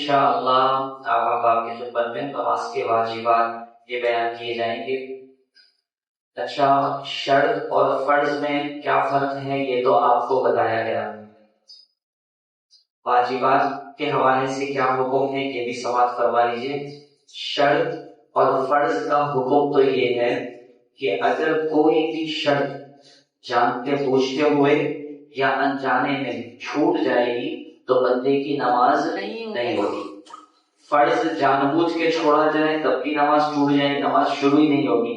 انشاءاللہ آپ کی خدمت میں نماز کے واجبات یہ بیان کیے جائیں گے۔ اچھا، شرط اور فرض میں کیا فرق ہے یہ تو آپ کو بتایا گیا۔ واجبات کے حوالے سے کیا حکم ہے یہ بھی سماعت فرما لیجیے۔ شرط اور فرض کا حکم تو یہ ہے کہ اگر کوئی بھی شرط جانتے بوجھتے ہوئے یا انجانے میں چھوٹ جائے گی تو بندے کی نماز نہیں ہوگی۔ فرض جان بوجھ کے چھوڑا جائے تب بھی نماز ٹوٹ جائے، نماز شروع ہی نہیں ہوگی،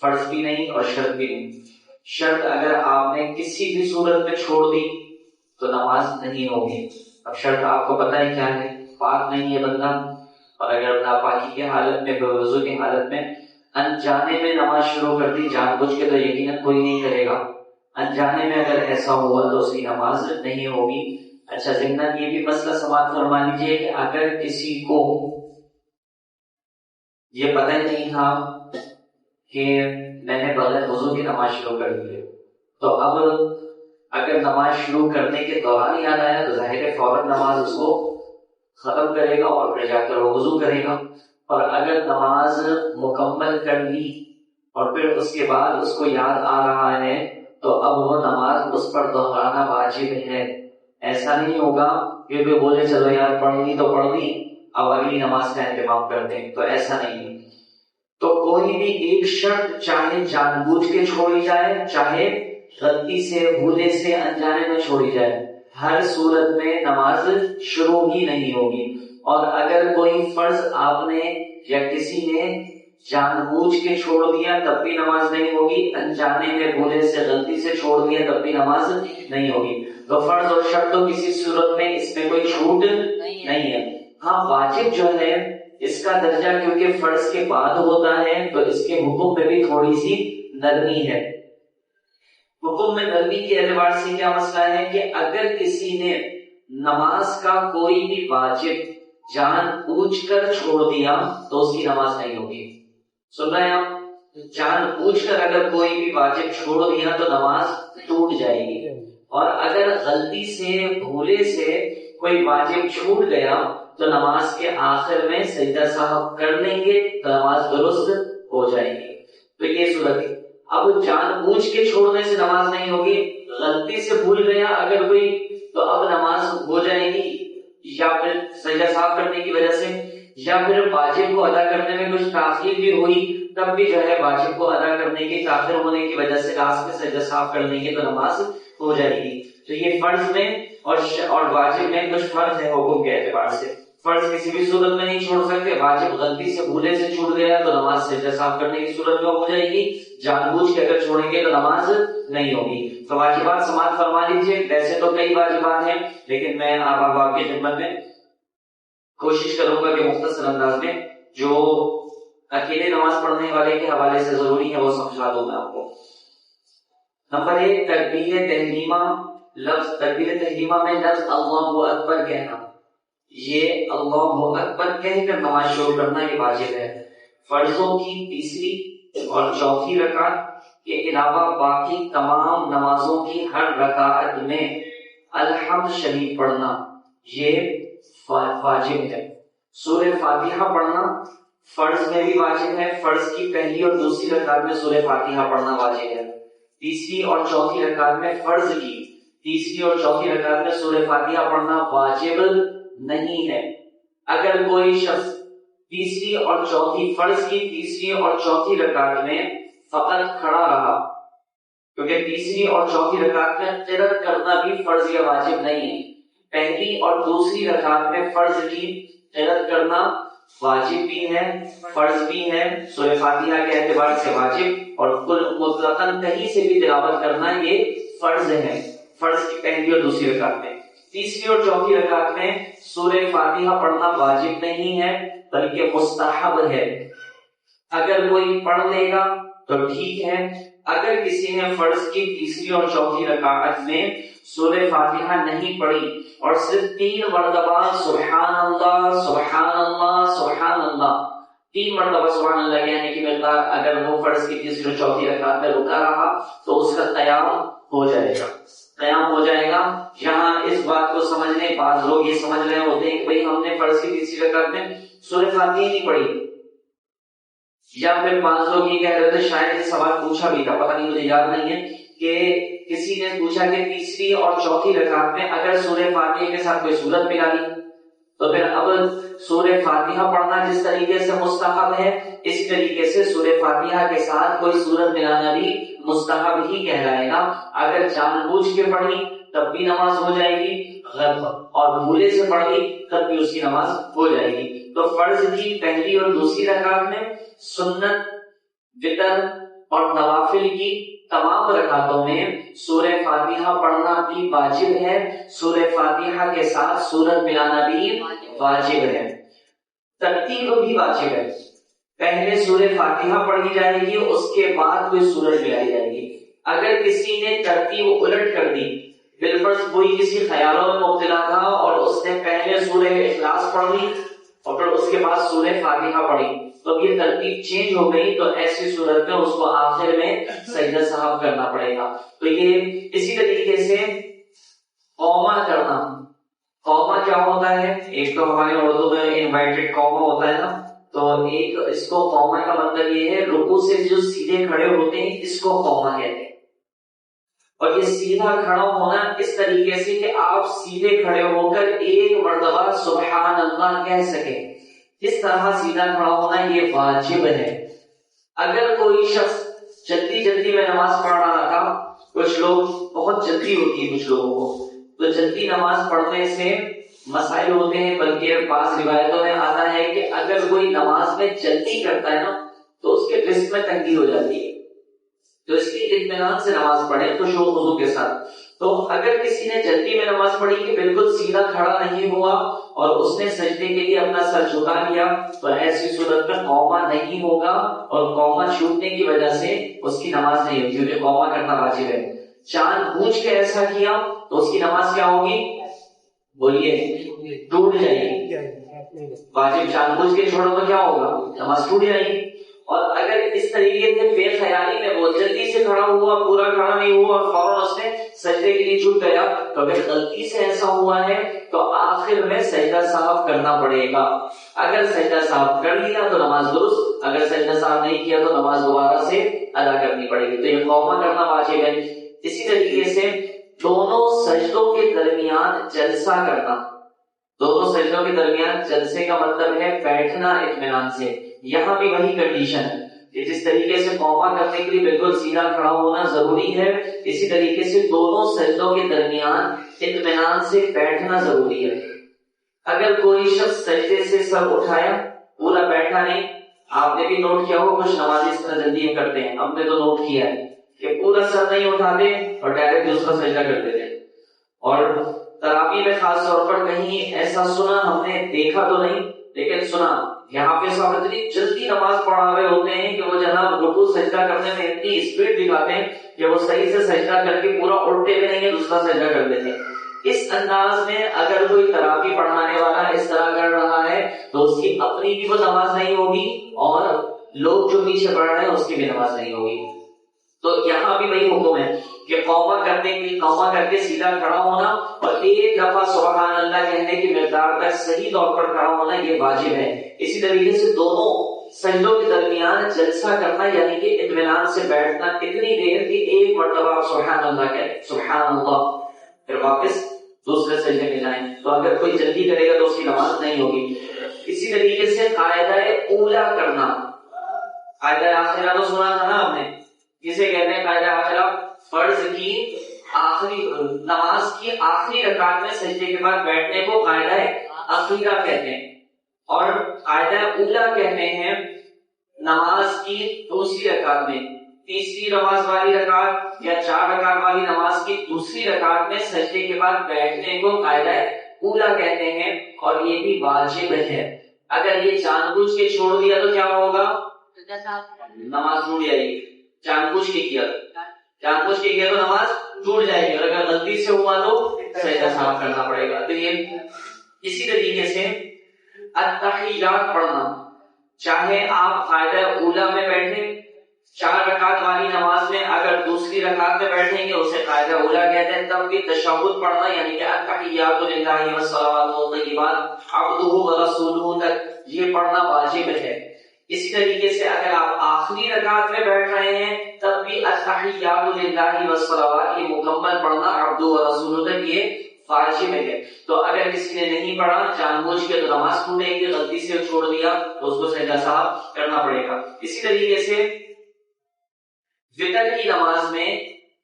فرض بھی نہیں اور شرط بھی نہیں۔ شرط اگر آپ نے کسی بھی صورت میں چھوڑ دی تو نماز نہیں ہوگی۔ اب شرط آپ کو پتہ ہے کیا ہے، پاک نہیں ہے بندہ، اور اگر ناپاکی کی حالت میں، بے وضو کی حالت میں انجانے میں نماز شروع کر دی، جان بوجھ کے تو یقیناً کوئی نہیں کرے گا، انجانے میں اگر ایسا ہوا تو اس کی نماز نہیں ہوگی۔ اچھا، ضمن یہ بھی مسئلہ سماعت فرما لیجیے کہ اگر کسی کو یہ پتہ ہی نہیں تھا کہ میں نے بغیر وضو کی نماز شروع کر دی ہے، تو اب اگر نماز شروع کرنے کے دوران یاد آیا تو ظاہر ہے فوراً نماز اس کو ختم کرے گا اور پھر جا کر وہ وضو کرے گا۔ اور اگر نماز مکمل کر لی اور پھر اس کے بعد اس کو یاد آ رہا ہے تو اب وہ نماز اس پر دہرانا واجب ہے۔ ایسا نہیں ہوگا کہ وہ بولے چلو یار پڑھنی تو پڑھ لی، اب اگلی نماز کا انتظام کر دیں، تو ایسا نہیں ہے۔ تو کوئی بھی ایک شرط چاہے جان بوجھ کے چھوڑی جائے، چاہے غلطی سے، بھولے سے، انجانے میں چھوڑی جائے، ہر صورت میں نماز شروع ہی نہیں ہوگی۔ اور اگر کوئی فرض آپ نے یا کسی نے جان بوجھ کے چھوڑ دیا تب بھی نماز نہیں ہوگی، انجانے میں، بھولے سے، غلطی سے چھوڑ دیا تب بھی نماز نہیں ہوگی۔ تو فرض اور شرط تو کسی صورت میں اس میں کوئی چھوٹ نہیں ہے۔ ہاں، واجب جو ہے اس کا درجہ کیونکہ فرض کے بعد ہوتا ہے تو اس کے حکم میں بھی تھوڑی سی نرمی ہے۔ حکم میں نرمی کے اعتبار سے کیا مسئلہ ہے کہ اگر کسی نے نماز کا کوئی بھی واجب جان بوجھ کر چھوڑ دیا تو اس کی نماز نہیں ہوگی۔ سن رہے ہیں آپ؟ جان بوجھ کر اگر کوئی بھی واجب چھوڑ دیا تو نماز ٹوٹ جائے گی، اور اگر غلطی سے، بھولے سے کوئی واجب چھوٹ گیا تو نماز کے آخر میں سجدہ صاحب کر لیں گے تو نماز درست ہو جائے گی۔ تو یہ صورت ہے۔ اب جان بوجھ کے چھوڑنے سے نماز نہیں ہوگی، غلطی سے بھول گیا اگر کوئی تو اب نماز ہو جائے گی، یا پھر سجدہ صاحب کرنے کی وجہ سے، یا پھر واجب کو ادا کرنے میں کچھ تاخیر بھی ہوئی تب بھی جو ہے واجب کو ادا کرنے کے تاخیر ہونے کی وجہ سے لاسٹ میں سجدہ صاحب کر لیں گے تو نماز ہو جائے گی۔ تو یہ فرض میں اور واجب میں کچھ فرض ہے حکم کے اعتبار سے۔ فرض کسی بھی صورت میں نہیں چھوڑ سکتے، واجب غلطی سے، بھولے سے چھوٹ گیا تو نماز سجدہ صاحب کرنے کی صورت میں ہو جائے گی، جان بوجھ کے اگر چھوڑیں گے تو نماز نہیں ہوگی۔ تو واجبات سماعت فرما لیجیے۔ ویسے تو کئی واجبات ہیں لیکن میں آپ کی خدمت میں کوشش کروں گا کہ مختصر انداز میں جو اکیلے نماز پڑھنے والے کے حوالے سے ضروری ہے وہ سمجھا دوں میں آپ کو۔ نمبر 1، تکبیر تحریمہ۔ لفظ تکبیر تحریمہ میں لفظ اللہ اکبر کہنا، یہ اللہ اکبر کہہ کر نماز شروع کرنا یہ واجب ہے۔ فرضوں کی تیسری اور چوتھی رکعت کے علاوہ باقی تمام نمازوں کی ہر رکعت میں الحمد شریف پڑھنا یہ واجب ہے۔ سورہ فاتحہ پڑھنا فرض میں بھی واجب ہے، فرض کی پہلی اور دوسری رکعت میں سورہ فاتحہ پڑھنا واجب ہے۔ تیسری اور چوتھی رکعت میں، فرض کی تیسری اور چوتھی رکعت میں سورہ فاتحہ پڑھنا واجب نہیں ہے۔ اگر کوئی شخص تیسری اور چوتھی، فرض کی تیسری اور چوتھی رکعت میں فقط کھڑا رہا، کیونکہ تیسری اور چوتھی رکعت میں قرات کرنا بھی فرض یا واجب نہیں ہے، پہلی اور دوسری رکعت میں فرض کی قرات کرنا واجب بھی ہے، فرض بھی ہے، سورہ فاتحہ کے اعتبار سے واجب، اور کل مطلقاً کہیں سے بھی تلاوت کرنا یہ فرض ہے، فرض کی پہلی اور دوسری رکعت میں۔ تیسری اور چوتھی رکعت میں سورہ فاتحہ پڑھنا واجب نہیں ہے بلکہ مستحب ہے۔ اگر کوئی پڑھ لے گا تو ٹھیک ہے، اگر کسی نے فرض کی تیسری اور چوتھی رکعت میں سورہ فاتحہ نہیں پڑھی اور صرف 3 مرتبہ سبحان اللہ سبحان اللہ سبحان اللہ، 3 مرتبہ سبحان اللہ کہنے کی مقدار اگر وہ فرض کی تیسری اور چوتھی رکعت میں رکا رہا تو اس کا قیام ہو جائے گا۔ قیام ہو جائے گا. یہاں اس بات کو سمجھنے بعض لوگ یہ سمجھ رہے ہوتے ہیں کہ بھئی ہم نے فرض کی تیسری رکعت میں سورہ فاتحہ نہیں پڑھی, یا پھر بعض لوگ یہ کہہ رہے تھے, شاید یہ سوال پوچھا بھی تھا, پتہ نہیں مجھے یاد نہیں ہے, کہ کسی نے پوچھا کہ تیسری اور چوتھی رکعت میں اگر سورہ فاتحہ کے ساتھ کوئی سورت ملا لی تو پھر اب سورہ فاتحہ پڑھنا جس طریقے سے مستحب ہے, اس طریقے سے سورہ فاتحہ کے ساتھ کوئی سورت ملانا بھی مستحب ہی کہلائے گا. اگر جان بوجھ کے پڑھی تب بھی نماز ہو جائے گی, اور بھولے سے پڑھی تب بھی اس کی نماز ہو جائے گی. تو فرض کی پہلی اور دوسری رکعت میں, سنت, وتر اور نوافل کی تمام رکعتوں میں سورہ فاتحہ پڑھنا بھی واجب ہے, سورہ فاتحہ کے ساتھ سورت ملانا بھی واجب ہے, ترتیب بھی واجب ہے. پہلے سورہ فاتحہ پڑھی جائے گی, اس کے بعد کوئی سورت ملائی جائے گی. اگر کسی نے ترتیب الٹ کر دی, بالفرض کوئی کسی خیالوں میں مبتلا تھا اور اس نے پہلے سورہ اخلاص پڑھ لی اور پھر اس کے بعد سورہ فاتحہ پڑھی, تو یہ ترتیب چینج ہو گئی, تو ایسی صورت میں اس کو آخر میں سجدہ سہو کرنا پڑے گا. تو یہ اسی طریقے سے قوما کرنا. قوما کیا ہوتا ہے؟ ایک تو ہمارے اردو میں انورٹڈ قوما ہوتا ہے نا, تو ایک اس کو قوما کا مطلب یہ ہے رکوع سے جو سیدھے کھڑے ہوتے ہیں, اس کو قوما کہتے ہیں. اور یہ سیدھا کھڑا ہونا اس طریقے سے کہ آپ سیدھے کھڑے ہو کر ایک مرتبہ سبحان اللہ کہہ سکیں, اس طرح سیدھا کھڑا ہونا یہ واجب ہے. اگر کوئی شخص جلدی جلدی میں نماز پڑھ رہا تھا, کچھ لوگ بہت جلدی ہوتی ہے کچھ لوگوں کو, تو جلدی نماز پڑھنے سے مسائل ہوتے ہیں, بلکہ بعض روایتوں میں آتا ہے کہ اگر کوئی نماز میں جلدی کرتا ہے نا تو اس کے رزق میں تنگی ہو جاتی ہے, تو اس لیے اطمینان سے نماز پڑھے خشوع و خضوع کے ساتھ. تو اگر کسی نے جلدی میں نماز پڑھی کہ بالکل سیدھا کھڑا نہیں ہوا اور اس نے سجدے کے لیے اپنا سر جھکا لیا, تو ایسی صورت میں قوما نہیں ہوگا, اور قوما چھوٹنے کی وجہ سے اس کی نماز نہیں ہوگی, کیونکہ قوما کرنا واجب ہے. جان بوجھ کے ایسا کیا تو اس کی نماز کیا ہوگی؟ بولیے, ٹوٹ جائے گی. واجب جان بوجھ کے چھوڑو تو کیا ہوگا؟ نماز ٹوٹ جائے گی. اور اگر اس طریقے سے بے خیالی میں وہ جلدی سے کھڑا ہوا, پورا کھڑا نہیں ہوا اور فوراً اس نے سجدے کے لیے جھک گیا, تو اگر غلطی سے ایسا ہوا ہے تو آخر میں سجدہ صاحب کرنا پڑے گا. اگر سجدہ صاحب کر لیا تو نماز درست, اگر سجدہ صاحب نہیں کیا تو نماز دوبارہ سے ادا کرنی پڑے گی. تو یہ قوما کرنا واجب ہے. اسی طریقے سے دونوں سجدوں کے درمیان جلسہ کرنا. دونوں سجدوں کے درمیان جلسے کا مطلب ہے بیٹھنا اطمینان سے. یہاں بھی وہی کنڈیشن ہے کہ جس طریقے سے قوما کرنے کے لیے بالکل سیدھا کھڑا ہونا ضروری ہے, اسی طریقے سے دونوں سجدوں کے درمیان اطمینان سے بیٹھنا ضروری ہے. اگر کوئی شخص سجدے سے سر اٹھایا, پورا بیٹھا نہیں, آپ نے بھی نوٹ کیا ہو کچھ نمازی اس طرح جلدی کرتے ہیں, ہم نے تو نوٹ کیا ہے کہ پورا سر نہیں اٹھاتے اور ڈائریکٹ دوسرا سجدہ کر دیتے ہیں. اور تراویح میں خاص طور پر کہیں ایسا سنا, ہم نے دیکھا تو نہیں لیکن سنا, یہاں پہ صاحب اتنی جلدی نماز پڑھا رہے ہوتے ہیں کہ وہ جناب رکوع سجدہ کرنے میں اتنی اسپیڈ دکھاتے ہیں کہ وہ صحیح سے سجدہ کر کے پورا الٹے میں نہیں ہے, دوسرا سجدہ کر دیتے ہیں. اس انداز میں اگر کوئی تراویح پڑھانے والا اس طرح کر رہا ہے تو اس کی اپنی بھی وہ نماز نہیں ہوگی, اور لوگ جو پیچھے پڑھ رہے ہیں اس کی بھی نماز نہیں ہوگی. تو یہاں بھی وہی حکم ہے کہ قوما کرنے کی, قوما کر کے سیدھا کھڑا ہونا اور ایک دفعہ سبحان اللہ کہنے کی مقدار تک صحیح طور پر کھڑا ہونا یہ واجب ہے. اسی طریقے سے دونوں سجدوں کے درمیان جلسہ کرنا, یعنی کہ اطمینان سے بیٹھنا اتنی دیر کہ ایک مرتبہ سبحان اللہ کہے, سبحان اللہ, پھر واپس دوسرے سجدے میں جائیں. تو اگر کوئی جلدی کرے گا تو اس کی نماز نہیں ہوگی. اسی طریقے سے قاعدہ اولا کرنا. قاعدہ آخرہ تو سنا تھا نا آپ نے, جسے کہتے ہیں قاعدہ آخرہ, فرض کی آخری نماز کی آخری رکعت میں سجدے کے بعد بیٹھنے کو قاعدہ اخیرہ کہتے ہیں, اور قاعدہ اولا کہتے ہیں نماز کی دوسری رکعت میں, تیسری نماز والی رکعت یا 4 رکعت والی نماز کی دوسری رکعت میں سجدے کے بعد بیٹھنے کو قاعدہ اولا کہتے ہیں, اور یہ بھی واجب ہے. اگر یہ جان بوجھ کے چھوڑ دیا تو کیا ہوگا؟ نماز ٹوٹ جائے گی. جان بوجھ کے کیا تو نماز ٹوٹ جائے گی, اور اگر غلطی سے ہوا تو سجدہ صاحب کرنا پڑے گا. تو یہ اسی طریقے سے التحیات پڑھنا, چاہے آپ قاعدہ اولا میں بیٹھے 4 رکعت والی نماز میں, اگر دوسری دوسری رکعت میں بیٹھیں گے اسے قاعدہ اولا کہتے ہیں، تب بھی تشہد پڑھنا یعنی کہ التحیات للہ والصلوات والطیبات عبدہ ورسولہ تک یہ پڑھنا واجب ہے۔ اسی طریقے سے اگر آپ آخری رکعت میں بیٹھ رہے ہیں تب بھی التحیات للہ والصلوات یہ مکمل پڑھنا عبدہ ورسولہ تک یہ واجب ہے۔ تو اگر کسی نے نہیں پڑھا جان بوجھ کے تو نماز ٹوٹے گی، غلطی سے چھوڑ دیا تو اس کو سجدہ صاحب کرنا پڑے گا۔ اسی طریقے سے وتر کی نماز میں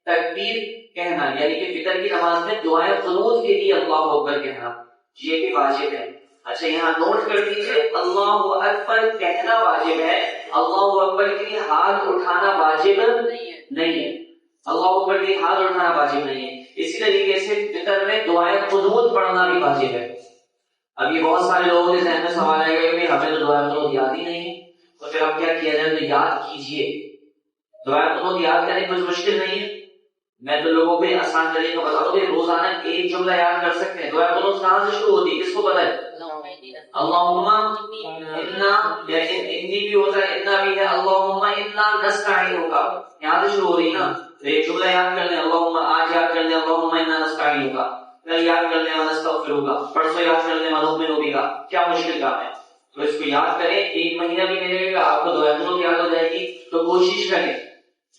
تکبیر کہنا یعنی کہ وتر کی نماز میں دعائے قنوت کے لیے اللہ اکبر کہنا یہ بھی واجب ہے۔ اچھا یہاں نوٹ کر دیجیے، اللہ اکبر کہنا واجب ہے، اللہ اکبر کے لیے ہاتھ اٹھانا واجب نہیں ہے، اللہ اکبر کے لیے ہاتھ اٹھانا واجب نہیں ہے۔ اسی طریقے سے وتر میں دعائے قنوت پڑھنا بھی واجب ہے۔ اب یہ بہت سارے لوگوں کے ذہن میں سوال آئے گا کہ ہمیں تو دعائے قنوت یاد ہی نہیں ہے، تو پھر اب کیا کیا جائے؟ تو یاد کیجیے، دعائے قنوت یاد کرنے کچھ مشکل نہیں ہے۔ میں تو لوگوں کو آسان طریقہ بتا دوں کہ روزانہ ایک جملہ یاد کر سکتے ہیں۔ دعائے قنوت کہاں سے شروع ہوتی ہے کس کو پتہ ہے؟ اللہم انا، انی بھی ہوتا ہے انا بھی ہے، اللہم انا نستعینک یہاں سے شروع ہو رہی ہے نا۔ تو ایک جملہ یاد کر لیں، اللہم آج یاد کر لیں اللہم انا نستعینک، کل یاد کر لیں ونستغفرک، پرسوں یاد کر لیں ونؤمن بک، کیا مشکل کام ہے؟ تو اس کو یاد کریں، ایک مہینہ بھی ملے گا آپ کو دعائے قنوت یاد ہو جائے گی۔ تو کوشش کریں،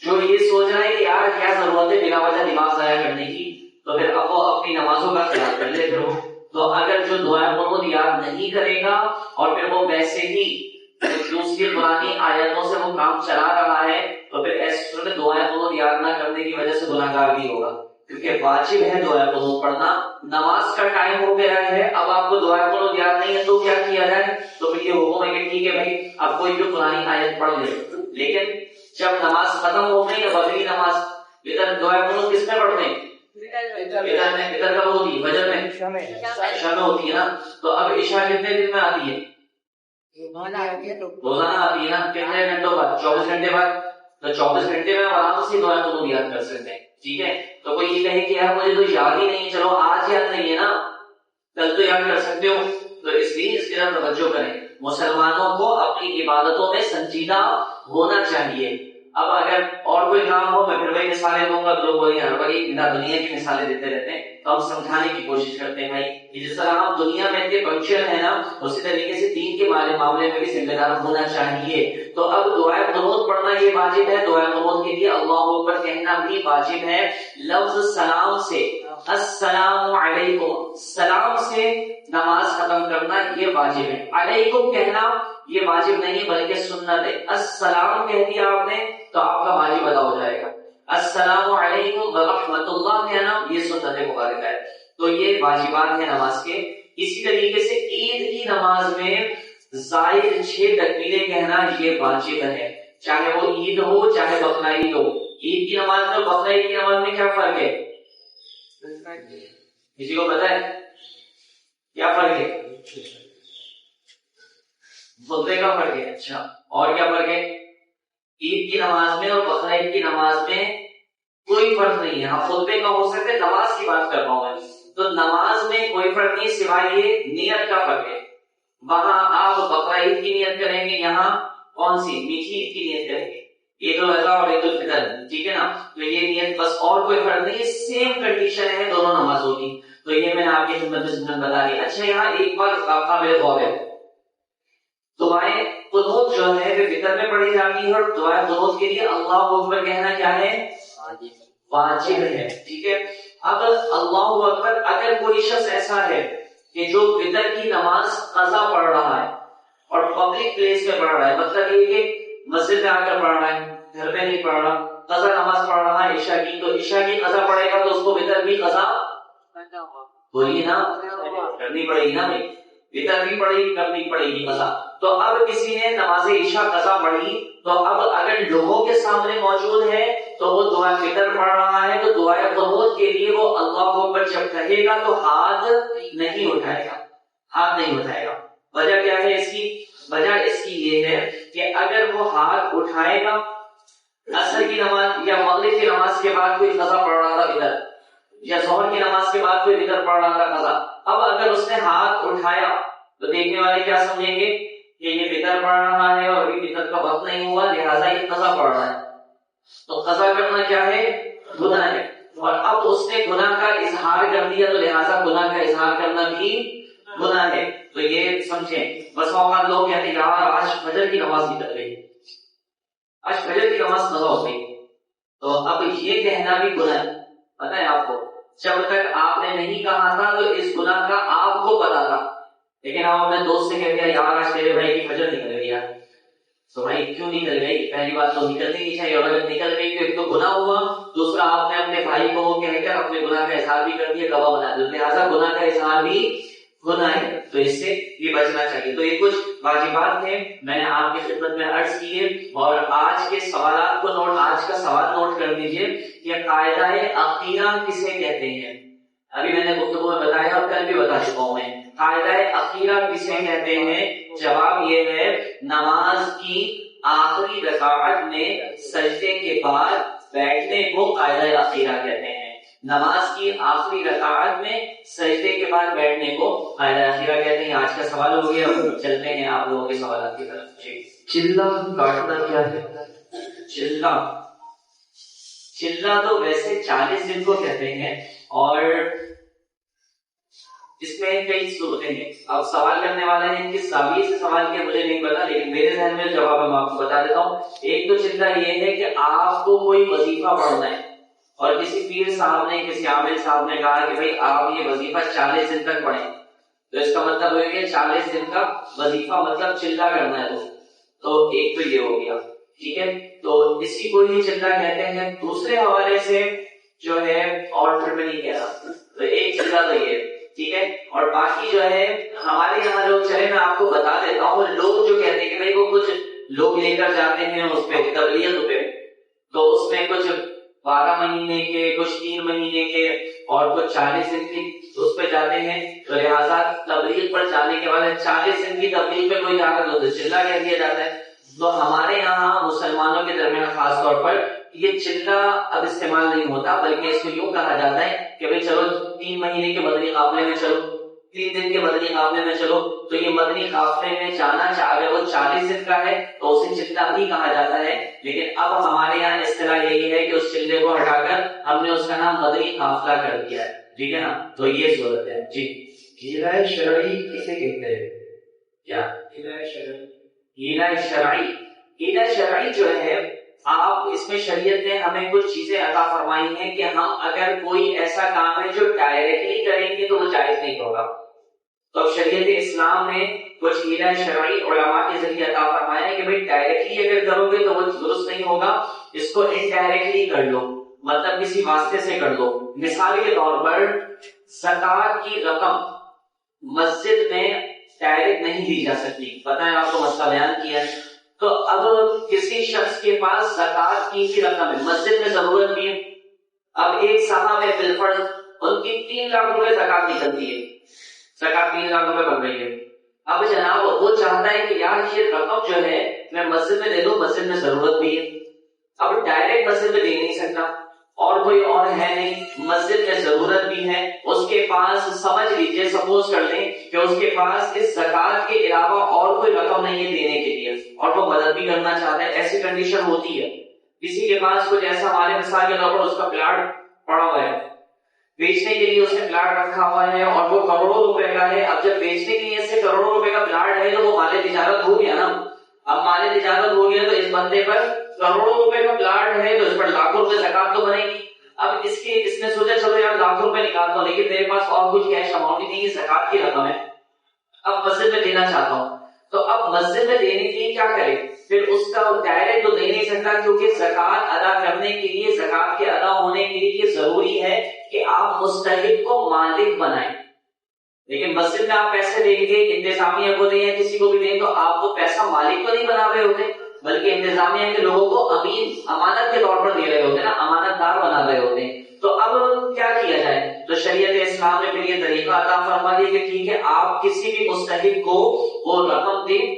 جو یہ سوچ رہا ہے کہ یار کیا ضرورت ہے بلا وجہ دماغ ضائع کرنے کی، تو پھر اب وہ اپنی نمازوں کا خیال کر لے کرو۔ تو اگر جو دعائے قنوت یاد نہیں کرے گا اور پھر وہ ویسے ہی دوسری قرآنی آیتوں سے وہ کام چلا رہا ہے تو پھر ایسے میں دعائے قنوت یاد نہ کرنے کی وجہ سے گناہگار بھی ہوگا، کیونکہ واجب ہے دعائے قنوت پڑھنا۔ نماز کا ٹائم ہو گیا ہے، اب آپ کو دعائے قنوت یاد نہیں ہے تو کیا کیا جائے؟ تو پھر یہ حکم ہے کہ ٹھیک ہے بھائی اب کوئی بھی قرآنی آیت پڑھ لے، لیکن جب نماز ختم ہو گئی اب اگلی نماز وتر دعائے قنوت کس میں پڑھتے ہیں؟ وتر کب ہوتی ہے؟ فجر میں، عشاء میں ہوتی ہے نا۔ تو اب عشاء کتنے دن میں آتی ہے؟ روزانہ آتی ہے نا۔ کتنے گھنٹوں بعد؟ 24 گھنٹے بعد۔ تو 24 گھنٹے میں آرام سے دعائے قنوت یاد کر سکتے ہیں، ٹھیک ہے۔ تو کوئی یہ کہے کہ یار مجھے تو یاد ہی نہیں ہے، چلو آج یاد نہیں ہے نا کل تو یاد کر سکتے ہو، تو اس لیے اس کی طرف توجہ کریں۔ مسلمانوں کو اپنی عبادتوں میں سنجیدہ ہونا چاہیے۔ اب اگر اور کوئی کام ہو میں پھر وہی مثالیں دوں گا، تو لوگ وہی ہر وقت بنا دنیا کی مثالیں دیتے رہتے ہیں، تو ہم سمجھانے کی کوشش کرتے ہیں بھائی کہ جس طرح ہم دنیا میں اتنے فنکشن ہے نا اسی طریقے سے دین کے معاملے میں بھی ذمہ دار ہونا چاہیے۔ تو اب دعائے قنوت پڑھنا یہ واجب ہے، دعائے قنوت کے لیے اللہ اکبر کہنا بھی واجب ہے۔ لفظ سلام سے السلام علیکم، سلام سے نماز ختم کرنا یہ واجب ہے، علیکم کہنا یہ واجب نہیں بلکہ سنت ہے۔ السلام کہہ دیا آپ نے تو آپ کا واجب ادا ہو جائے گا، السلام علیکم ورحمۃ اللہ کہنا یہ سنت مبارکہ ہے، تو یہ واجبات ہیں نماز کے۔ اسی طریقے سے عید کی نماز میں زائد 6 تکبیریں کہنا یہ واجب ہے، چاہے وہ عید ہو چاہے بقرعید ہو۔ عید کی نماز میں اور بقرعید کی نماز میں کیا فرق ہے؟ کسی کو پتا ہے کیا فرق ہے؟ خطبے کا فرق ہے، اچھا اور کیا فرق ہے؟ عید کی نماز میں اور بقرعید کی نماز میں کوئی فرق نہیں ہے، ہاں خطبے کا ہو سکتا ہے، نماز کی بات کر رہا ہوں میں، تو نماز میں کوئی فرق نہیں سوائے یہ نیت کا فرق ہے۔ وہاں آپ بقرعید کی نیت کریں گے، یہاں کون سی؟ میٹھی عید کی نیت کریں گے، عید الاضحیٰ اور عید الفطر، ٹھیک ہے نا۔ تو یہ نیت بس، اور کوئی فرق نہیں، سیم کنڈیشن ہے دونوں نمازوں کی، تو یہ میں نے آپ کی خدمت میں سنت بتا دی۔ اچھا یہاں ایک بات قابل غور ہے، دعائیں قنوت جو ہے وہ وتر میں پڑھی جاتی ہے اور دعائیں قنوت کے لیے اللہ اکبر کہنا کیا ہے؟ واجب ہے، ٹھیک ہے۔ اب اللہ اکبر اگر کوئی شخص ایسا ہے کہ جو وتر کی نماز قضا پڑھ رہا ہے اور پبلک پلیس میں پڑھ رہا ہے، مطلب یہ کہ مسجد میں آ کر پڑھ رہا ہے، گھر میں نہیں پڑھ رہا، قضا نماز پڑھ رہا ہے عشاء کی، تو عشاء کی قضا پڑھے گا تو اس کو وتر بھی قضا بولیے نا کرنی پڑے گی نا بھائی، وتر بھی پڑے گی کرنی پڑے گی قضا۔ تو اب کسی نے نماز عشاء قضا پڑھی تو اب اگر لوگوں کے سامنے موجود ہے تو وہ دعا وتر پڑھ رہا ہے تو دعائے قنوت کے لیے وہ اللہ اکبر جب کہے گا تو ہاتھ نہیں اٹھائے گا، ہاتھ نہیں اٹھائے گا۔ وجہ کیا ہے اس کی؟ وجہ اس کی یہ ہے کہ اگر وہ ہاتھ اٹھائے گا، عصر کی نماز یا مغرب کی نماز کے بعد کوئی قضا پڑھ رہا تھا وتر، یا ظہر کی نماز کے بعد کوئی وتر پڑھ رہا تھا قضا، اب اگر اس نے ہاتھ اٹھایا تو دیکھنے والے کیا سمجھیں گے کہ یہ وتر پڑھ رہا ہے اور ابھی وتر کا وقت نہیں ہوا لہٰذا یہ قضا پڑھ رہا ہے۔ تو قضا کرنا کیا ہے؟ گناہ ہے. اور اب اس نے گناہ کا اظہار کر دیا تو لہٰذا گناہ کا اظہار کرنا بھی گناہ ہے. تو یہ سمجھیں. بس اوقات لوگ کہتے ہیں یار آج فجر کی نماز نکل گئی, آج فجر کی نماز قضا ہو گئی. تو اب یہ کہنا بھی گناہ ہے. پتہ ہے آپ کو, جب تک آپ نے نہیں کہا تھا تو اس گناہ کا آپ کو پتا تھا, لیکن آپ اپنے دوست سے کہہ دیا یار آج تیرے بھائی کی فجر نکل گئی. تو بھائی کیوں نکل گئی؟ پہلی بات تو نکلنی نہیں چاہیے, اور اگر نکل گئی تو ایک تو گناہ ہوا, دوسرا آپ نے اپنے بھائی کو کہہ کر اپنے گناہ کا اظہار بھی کر دیا, گواہ بنا دیا, لہٰذا گناہ کا اظہار بھی گناہ ہے. تو اس سے یہ بچنا چاہیے. تو یہ کچھ واجبات تھے میں نے آپ کی خدمت میں عرض کیے. اور آج کے سوالات کو آج کا سوال نوٹ کر دیجئے کہ قاعدہ عقیدہ کسے کہتے ہیں. ابھی میں نے گفتگو میں بتایا اور کل بھی بتا چکا ہوں میں. قاعدہ عقیدہ کسے کہتے ہیں؟ جواب یہ ہے, نماز کی آخری رکعت میں سجدے کے بعد بیٹھنے کو قاعدہ عقیدہ کہتے ہیں. نماز کی آخری رکعت میں سجدے کے بعد بیٹھنے کو قاعدہ عقیدہ کہتے ہیں. آج کا سوال ہو گیا, چلتے ہیں آپ لوگوں کے سوالات کی طرف. چلہ کاٹنا کیا ہے؟ چلہ تو ویسے 40 دن کو کہتے ہیں, اور اس میں کئی صورتیں ہیں. اب سوال کرنے والا ہے کس تعبیر سے سوال کیا مجھے نہیں پتا, لیکن میرے ذہن میں جواب میں آپ کو بتا دیتا ہوں. ایک تو چلہ یہ ہے کہ آپ کو کوئی وظیفہ پڑھنا ہے, اور کسی پیر صاحب نے, کسی عامل صاحب نے کہا کہ بھائی آپ یہ وظیفہ 40 دن تک پڑھیں, تو اس کا مطلب ہے کہ 40 دن کا وظیفہ مطلب چلہ کرنا ہے. تو ایک تو یہ ہو گیا, ٹھیک ہے, تو اسی کو ہی چلہ کہتے ہیں. دوسرے حوالے سے جو ہے, اور پھر میں نہیں کہہ رہا, تو ایک چلہ تو یہ, ٹھیک ہے. اور باقی جو ہے ہمارے یہاں لوگ, چلے میں آپ کو بتا دیتا ہوں, لوگ جو کہتے ہیں کہ بھائی وہ کچھ لوگ لے کر جاتے ہیں اس پہ تبلیغ پہ, تو اس میں کچھ 12 مہینے کے, کچھ 3 مہینے کے, اور کچھ 40 دن کی اس پہ جاتے ہیں. تو لہٰذا تبلیغ پر جانے کے بعد 40 دن کی تبلیغ پہ کوئی جا کر چلہ کہہ دیا جاتا ہے. تو ہمارے یہاں مسلمانوں کے درمیان خاص طور پر یہ چلہ اب استعمال نہیں ہوتا, بلکہ اس کو یوں کہا جاتا ہے کہ بھائی چلو 3 مہینے کے مدنی قافلے میں چلو, 3 دن کے مدنی قافلے میں چلو. تو یہ مدنی قافلے میں جانا اگر وہ 40 دن کا ہے تو اسے چلہ نہیں کہا جاتا ہے. لیکن اب ہمارے یہاں اصطلاح یہی ہے کہ اس چلے کو ہٹا کر ہم نے اس کا نام مدنی قافلہ کر دیا ہے, ٹھیک ہے نا. تو یہ صورت ہے. جی, ہدایت شرعی کسے کہتے ہیں؟ کیا ہدایت شرعی؟ ہدایت شرعی جو ہے, آپ اس میں شریعت نے ہمیں کچھ چیزیں عطا فرمائی ہیں کہ ہم اگر کوئی ایسا کام ہے جو ڈائریکٹلی کریں گے تو وہ جائز نہیں ہوگا. تو اب شریعت اسلام نے کچھ ہدایت شرعی علماء کے ذریعے عطا فرمایا ہے کہ بھائی ڈائریکٹلی اگر کرو گے تو وہ درست نہیں ہوگا, اس کو انڈائریکٹلی کر لو, مطلب کسی واسطے سے کر لو. مثال کے طور پر زکوٰۃ کی رقم مسجد میں ڈائریکٹ نہیں دی جا سکتی, پتہ ہے آپ کو مسئلہ بیان کیا ہے. تو اب کسی شخص کے پاس زکوٰۃ کی رقم ہے, مسجد میں ضرورت بھی ہے. اب ایک صاحب ہے بالفرض, ان کی 3 لاکھ روپے زکوٰۃ نکلتی ہے, زکوٰۃ 3 لاکھ روپے بن رہی ہے. اب جناب وہ چاہتا ہے کہ یار یہ رقم جو ہے میں مسجد میں دے دوں, مسجد میں ضرورت بھی ہے. اب ڈائریکٹ مسجد میں دے نہیں سکتا, اور کوئی اور ہے نہیں, مسجد میں ضرورت بھی ہے, اس کے پاس سمجھ لیجیے, سپوز کر لیں کہ اس کے پاس اس زکوٰۃ کے علاوہ اور کوئی رقم نہیں ہے دینے کے لیے, اور وہ مدد بھی کرنا چاہتا ہے. ایسی کنڈیشن ہوتی ہے. کسی کے پاس کچھ ایسا, ہمارے مثال کے طور پر اس کا پلاٹ پڑا ہوا ہے, بیچنے کے لیے اس نے پلاٹ رکھا ہوا ہے اور وہ کروڑوں روپے کا ہے. اب جب بیچنے کے لیے سے کروڑوں روپے کا پلاٹ ہے تو وہ مال تجارت ہو گیا نا. اب مال تجارت ہو گیا تو اس بندے پر کروڑوں روپے کا پلاٹ ہے تو اس پر لاکھوں روپے زکوٰۃ تو بنے گی. اب اس نے سوچا چلو یار لاکھوں روپے نکالتا ہوں, لیکن میرے پاس اور کچھ کیش اماؤنٹ نہیں ہے, زکوٰۃ کی رقم ہے, اب مسجد میں دینا چاہتا ہوں. تو اب مسجد میں دینے کے لیے کیا کرے؟ پھر اس کا ڈائریکٹ تو دے نہیں سکتا, کیونکہ زکوٰۃ ادا کرنے کے لیے, زکوٰۃ کے ادا ہونے کے لیے یہ ضروری ہے کہ آپ مستحق کو مالک بنائیں. لیکن مسجد میں آپ پیسے دیں گے, انتظامیہ کو دیں یا کسی کو بھی دیں, تو آپ تو پیسہ مالک کو نہیں بنا رہے ہوتے, بلکہ انتظامیہ کے لوگوں کو امین, امانت کے طور پر دے رہے ہوتے نا, امانت دار بنا رہے ہوتے ہیں. تو اب کیا کیا جائے؟ تو شریعت اسلام نے پھر یہ طریقہ عطا فرما دیا کہ ٹھیک ہے, آپ کسی بھی مستحق کو وہ رقم دیں,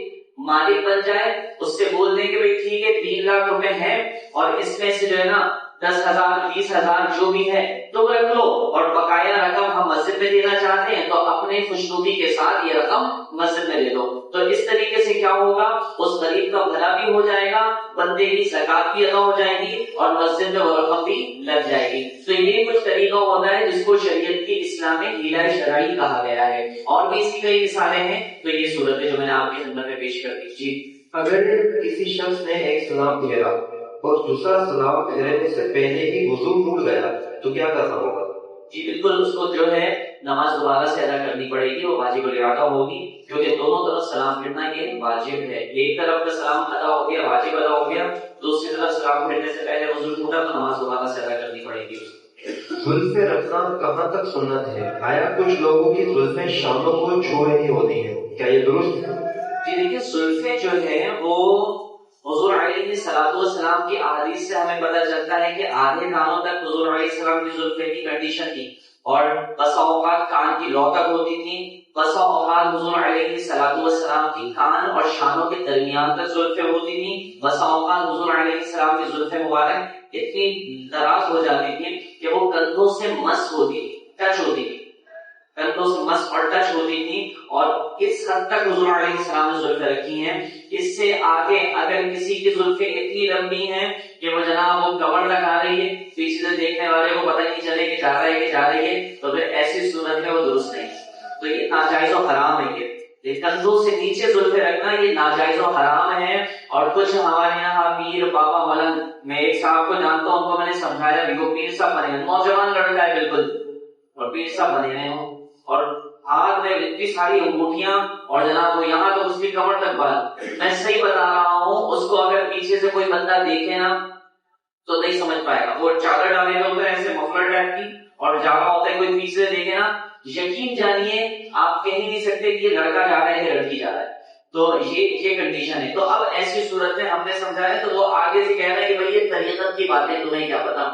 مالک بن جائے, اس سے بول دیں کہ بھائی ٹھیک ہے 3 لاکھ روپے ہیں اور اس میں سے جو ہے نا 10,000 20,000 جو بھی ہے تم رکھ لو، اور بقایا رقم ہم مسجد میں دینا چاہتے ہیں تو اپنے خوشنودی کے ساتھ یہ رقم مسجد میں دے دو. تو اس طریقے سے کیا ہوگا، اس غریب کا بھلا بھی ہو جائے گا، بندے کی زکات بھی ادا ہو جائے گی، اور مسجد میں وہ رقم بھی لگ جائے گی. تو یہ کچھ طریقہ ہوتا ہے جس کو شریعت کی اسلام میں ہیلہ شرعی کہا گیا ہے. اور بھی اس کی کئی مثالیں ہیں. تو یہ صورتیں جو میں نے آپ کی خدمت میں پیش کر دی. جی اگر کسی شخص نے ایک سلام پھیرا اور دوسرا سلام پھیرنے سے پہلے ہی وضو ٹوٹ گیا تو کیا کرنا ہوگا؟ جی بالکل، اس کو جو ہے نماز دوبارہ سے ادا کرنی پڑے گی، وہ واجب الادا ہوگی، کیونکہ دونوں طرف سلام پھیرنا یہ واجب ہے. ایک طرف کا سلام ادا ہو گیا، واجب ادا ہو گیا، دوسری طرف سلام پھیرنے سے پہلے وضو ٹوٹا تو نماز دوبارہ سے ادا کرنی پڑے گی. زلفیں رکھنا کہاں تک سنت ہے؟ آیا کچھ لوگوں کی زلفیں شاموں کو چھو رہی ہوتی ہیں، کیا یہ درست ہے؟ جی دیکھیے، زلفیں جو ہے وہ حضور علیہ السلام کی احادیث سے ہمیں پتہ چلتا ہے کہ آدھے کانوں تک حضور علیہ السلام کی زلفیں کی کنڈیشن تھی، اور بسا اوقات کان کی لو تک ہوتی تھی، بسا اوقات حضور علیہ السلام کی کان اور شانوں کے درمیان تک زلفیں ہوتی تھی، بسا اوقات حضور علیہ السلام کی زلفیں مبارک اتنی دراز ہو جاتی تھی کہ وہ کندھوں سے مس ہوتی تھی، ٹچ ہوتی تھی، کندھوں سے مس اور ٹچ ہوتی تھی. اور اس حد تک حضور علیہ السلام نے زلفیں رکھی ہیں. اس سے آگے اگر کسی کی زلفیں اتنی لمبی ہیں کہ وہ جناب وہ کور لگا رہی ہے، پیچھے سے دیکھنے والے کو پتہ نہیں چلے کہ جا رہی ہے، تو پھر ایسی صورت میں وہ درست نہیں. تو یہ ناجائز و حرام ہے. یہ کندھوں سے نیچے زلفیں رکھنا یہ ناجائز و حرام ہے. اور کچھ ہمارے یہاں پیر بابا ملنگ، میں ایک صاحب کو جانتا ہوں، ان کو میں نے سمجھایا بھی، وہ پیر صاحب بنے، نوجوان لڑکا ہے بالکل، اور پیر صاحب بنے ہیں، اور ہاتھ میں اتنی ساری انگوٹھیاں، اور جناب وہ یہاں تو اس کی کمر تک بال. میں صحیح بتا رہا ہوں، اس کو اگر پیچھے سے کوئی بندہ دیکھے نا تو نہیں سمجھ پائے گا. وہ چادر ڈالے ہوئے ہوتے ہیں ایسے مفلر ٹائپ کی، اور جاما ہوتا ہے، کوئی پیچھے سے دیکھے نا یقین جانیے آپ کہہ نہیں سکتے کہ یہ لڑکا جا رہا ہے یا لڑکی جا رہا ہے. تو یہ کنڈیشن ہے. تو اب ایسی صورت میں ہم نے سمجھایا تو وہ آگے سے کہہ رہا ہے کہ بھائی یہ طریقت کی باتیں تمہیں کیا پتا.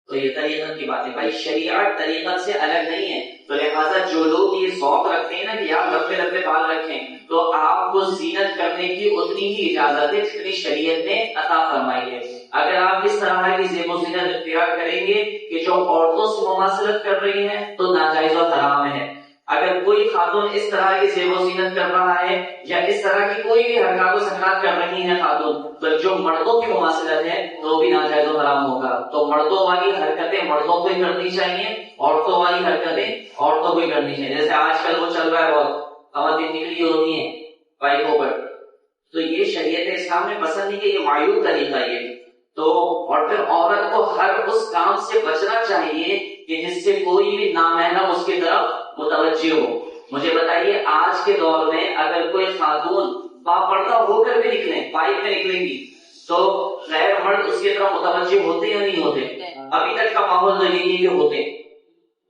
تو یہ طریقت کی باتیں بھائی شریعت طریقت سے الگ نہیں ہے. تو لہٰذا جو لوگ یہ ذوق رکھتے ہیں نا کہ آپ لمبے لمبے بال رکھیں، تو آپ کو زینت کرنے کی اتنی ہی اجازت ہے جتنی شریعت نے عطا فرمائی ہے. اگر آپ اس طرح کی زیب و زینت اختیار کریں گے کہ جو عورتوں سے مماثلت کر رہی ہیں تو ناجائز و حرام ہے. اگر کوئی خاتون اس طرح کی زیب و زینت کر رہا ہے یا اس طرح کی کوئی بھی حرکات و سکنات کر رہی ہے خاتون، تو جو مردوں کی مماثلت ہے تو بھی ناجائز و حرام ہوگا. تو مردوں والی حرکتیں مردوں کو ہی کرنی چاہیے، عورتوں والی حرکتیں عورتوں کو ہی کرنی چاہیے. جیسے آج کل وہ چل رہا ہے بہت، خواتین نکلی ہوتی ہیں بائکوں پر، تو یہ شریعت اسلام نے پسند نہیں کہ یہ معیوب طریقہ یہ. تو اور پھر عورت کو ہر اس کام سے بچنا چاہیے کہ جس سے کوئی بھی نامحرم اس کی طرف متوجہ ہو. مجھے بتائیے آج کے دور میں اگر کوئی خاتون باپردہ ہو کر بھی نکلے، بائک پہ نکلیں گی، تو غیر مرد اس کی طرف متوجہ ہوتے یا نہیں ہوتے؟ ابھی تک کا ماحول تو یہی ہے کہ ہوتے.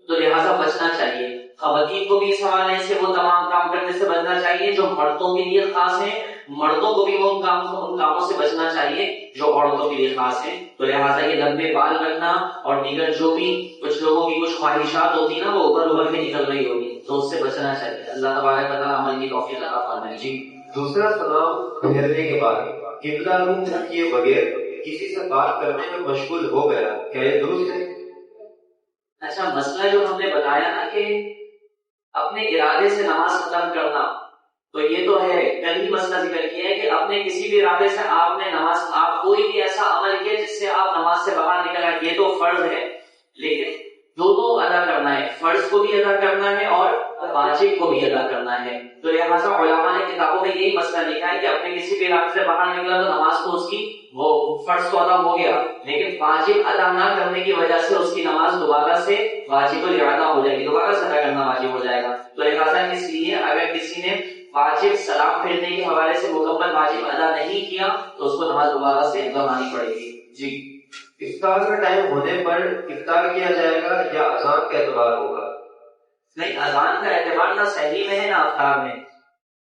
تو لہٰذا بچنا چاہیے. خواتین کو بھی اس حوالے سے وہ تمام کام کرنے سے بچنا چاہیے جو مردوں کے لیے خاص ہیں، مردوں کو بھی وہ ان کاموں سے بچنا چاہیے جو عورتوں کے لیے خاص ہیں. تو لہٰذا یہ لمبے بال رکھنا اور دیگر جو بھی کچھ لوگوں کی کچھ خواہشات ہوتی نا وہ اوپر کے نکل رہی ہوگی، تو اس سے بچنا چاہیے. اللہ تبارک و تعالیٰ عمل کی توفیق عطا فرمائے. جی دوسرا سلام پھیرنے کے بعد قبلہ رخ کیے بغیر کسی سے بات کرنے میں مشغول ہو گیا، کیا یہ درست ہے؟ اچھا، مسئلہ جو ہم نے بتایا نا کہ اپنے ارادے سے نماز ختم کرنا، تو یہ تو ہے، کل ہی مسئلہ ذکر کیا ہے کہ اپنے کسی بھی ارادے سے آپ کوئی بھی ایسا عمل کیا جس سے آپ نماز سے باہر نکل آئے، یہ تو فرض ہے. لیکن دونوں ادا کرنا ہے، فرض کو بھی ادا کرنا ہے اور واجب کو بھی ادا کرنا ہے. تو لہٰذا علماء نے کتابوں میں یہی مسئلہ لکھا ہے کہ اپنے کسی بھی ارادے سے باہر نکلا تو نماز کو اس کی وہ فرض تو ادا ہو گیا، لیکن واجب ادا نہ کرنے کی وجہ سے اس کی نماز دوبارہ سے واجب الاعادہ ہو جائے گی، دوبارہ سے ادا کرنا واجب ہو جائے گا. تو لہٰذا اس لیے اگر کسی نے واجب سلام پھیرنے کے حوالے سے مکمل واجب ادا نہیں کیا تو اس کو نماز دوبارہ سے دہرانی پڑے گی. جی افطار کا ٹائم ہونے پر افطار کیا جائے گا یا اذان کا اعتبار ہوگا؟ نہیں، اذان کا اعتبار نہ صحیح میں ہے نہ افطار میں.